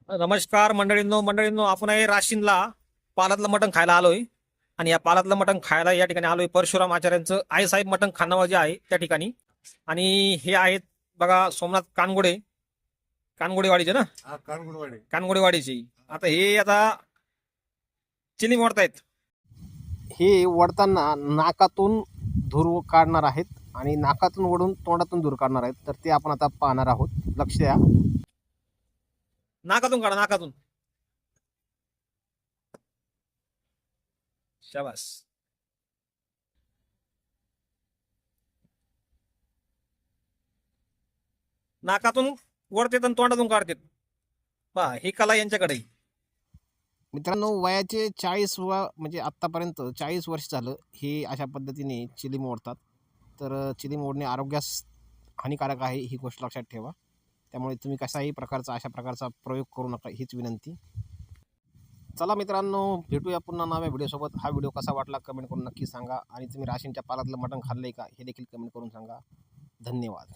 नमस्कार मंडळींनो आपण आहे राशीनला पालातलं मटण खायला आलोय. आणि या पालातलं मटण खायला या ठिकाणी आलोय परशुराम आचार्यांचं आईसाहेब मटण खानावळ जे आहे त्या ठिकाणी. आणि हे आहेत बघा सोमनाथ कानगोडेवाडीचे ना, हा कानगुडवाडी. कानगोडेवाडीचे. आता चिली मोडतायत. हे वडताना नाकातून धूर काढणार आहेत आणि नाकातून वडून तोंडातून धूर काढणार आहेत. तर ते आपण आता पाहणार आहोत. लक्ष द्या. नाकातून काढा, नाकातून. शाबास. नाकातून वडतेत आणि तोंडातून काढतात. पहा ही कला यांच्याकडे आहे. मित्रांनो, वयाचे 40 म्हणजे आत्तापर्यंत 40 वर्ष झालं हे अशा पद्धतीने चिली मोडतात. तर चिली मोडणे आरोग्यास हानिकारक आहे, ही गोष्ट लक्षात ठेवा. त्यामुळे तुम्ही कशाही प्रकारचा अशा प्रकारचा प्रयोग करू नका, हीच विनंती. चला मित्रांनो, भेटूया पुन्हा नव्या व्हिडिओसोबत. हा व्हिडिओ कसा वाटला कमेंट करून नक्की सांगा. आणि तुम्ही राशीनच्या पालातलं मटण खाल्लंय का हे देखील कमेंट करून सांगा. धन्यवाद.